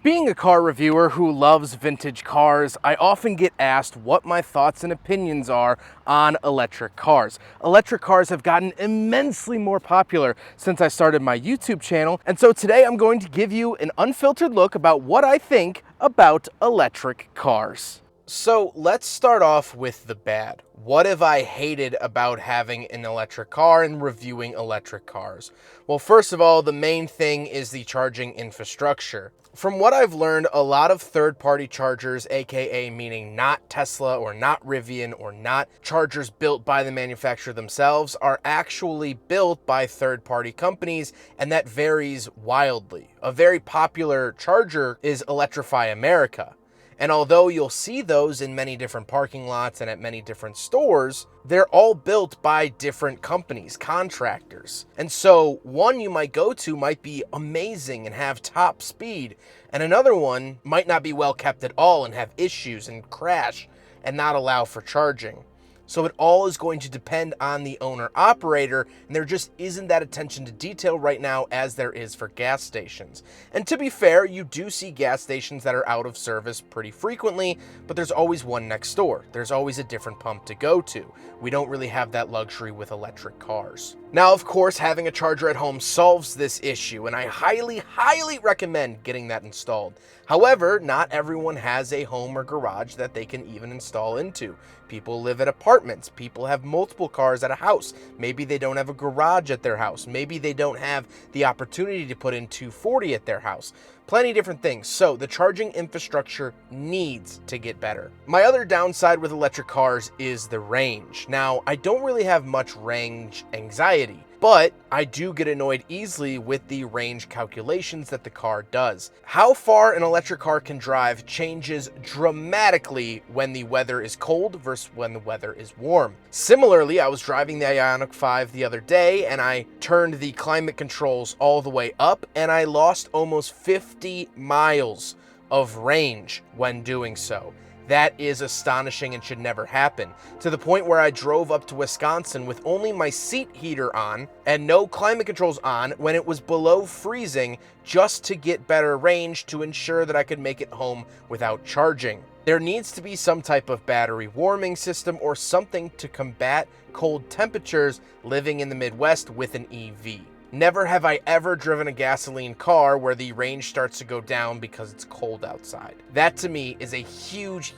Being a car reviewer who loves vintage cars, I often get asked what my thoughts and opinions are on electric cars. Electric cars have gotten immensely more popular since I started my YouTube channel, and so today I'm going to give you an unfiltered look about what I think about electric cars. So let's start off with the bad. What have I hated about having an electric car and reviewing electric cars? Well, first of all, the main thing is the charging infrastructure. From what I've learned, a lot of third-party chargers, aka meaning not Tesla or not Rivian or not chargers built by the manufacturer themselves, are actually built by third-party companies, and that varies wildly. A very popular charger is Electrify America. And although you'll see those in many different parking lots and at many different stores, they're all built by different companies, contractors. And so one you might go to might be amazing and have top speed, and another one might not be well kept at all and have issues and crash and not allow for charging. So it all is going to depend on the owner-operator, and there just isn't that attention to detail right now as there is for gas stations. And to be fair, you do see gas stations that are out of service pretty frequently, but there's always one next door. There's always a different pump to go to. We don't really have that luxury with electric cars. Now, of course, having a charger at home solves this issue, and I highly recommend getting that installed. However, not everyone has a home or garage that they can even install into. People live at apartments. People have multiple cars at a house. Maybe they don't have a garage at their house. Maybe they don't have the opportunity to put in 240 at their house. Plenty of different things. So the charging infrastructure needs to get better. My other downside with electric cars is the range. Now, I don't really have much range anxiety, but I do get annoyed easily with the range calculations that the car does. How far an electric car can drive changes dramatically when the weather is cold versus when the weather is warm. Similarly, I was driving the Ioniq 5 the other day and I turned the climate controls all the way up and I lost almost 50 miles of range when doing so. That is astonishing and should never happen, to the point where I drove up to Wisconsin with only my seat heater on and no climate controls on when it was below freezing, just to get better range to ensure that I could make it home without charging. There needs to be some type of battery warming system or something to combat cold temperatures living in the Midwest with an EV. Never have I ever driven a gasoline car where the range starts to go down because it's cold outside. That to me is a huge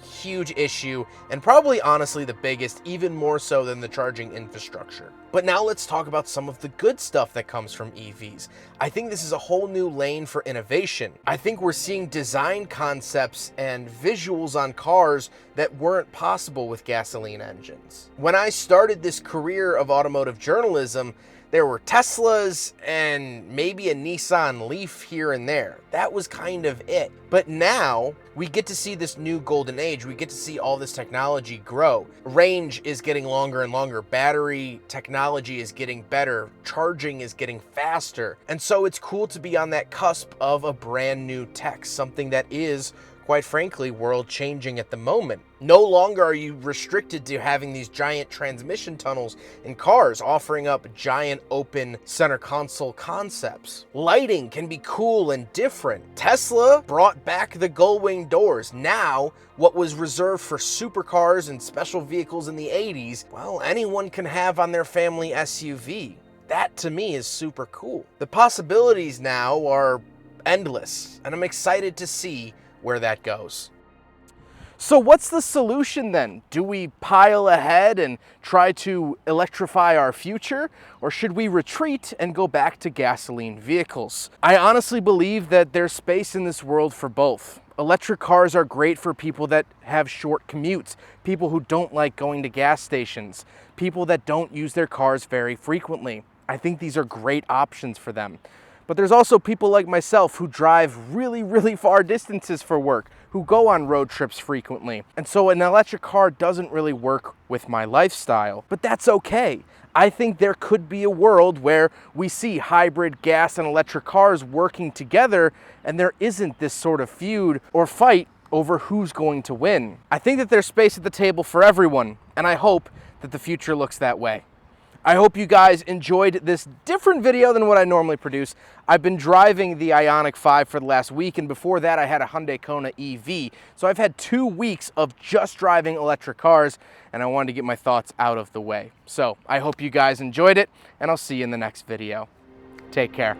issue, and probably honestly the biggest, even more so than the charging infrastructure. But now let's talk about some of the good stuff that comes from EVs. I think this is a whole new lane for innovation. I think we're seeing design concepts and visuals on cars that weren't possible with gasoline engines. When I started this career of automotive journalism, there were Teslas and maybe a Nissan Leaf here and there. That was kind of it. But now we get to see this new golden age. We get to see all this technology grow. Range is getting longer and longer. Battery technology is getting better. Charging is getting faster. And so it's cool to be on that cusp of a brand new tech, something that is, quite frankly, world-changing at the moment. No longer are you restricted to having these giant transmission tunnels in cars, offering up giant open center console concepts. Lighting can be cool and different. Tesla brought back the gull-wing doors. Now, what was reserved for supercars and special vehicles in the 80s, well, anyone can have on their family SUV. That, to me, is super cool. The possibilities now are endless, and I'm excited to see where that goes. So what's the solution then? Do we pile ahead and try to electrify our future, or should we retreat and go back to gasoline vehicles? I honestly believe that there's space in this world for both. Electric cars are great for people that have short commutes, people who don't like going to gas stations, people that don't use their cars very frequently. I think these are great options for them. But there's also people like myself who drive really far distances for work, who go on road trips frequently. And so an electric car doesn't really work with my lifestyle, but that's okay. I think there could be a world where we see hybrid gas and electric cars working together and there isn't this sort of feud or fight over who's going to win. I think that there's space at the table for everyone, and I hope that the future looks that way. I hope you guys enjoyed this different video than what I normally produce. I've been driving the Ioniq 5 for the last week, and before that I had a Hyundai Kona EV. So I've had 2 weeks of just driving electric cars, and I wanted to get my thoughts out of the way. So I hope you guys enjoyed it, and I'll see you in the next video. Take care.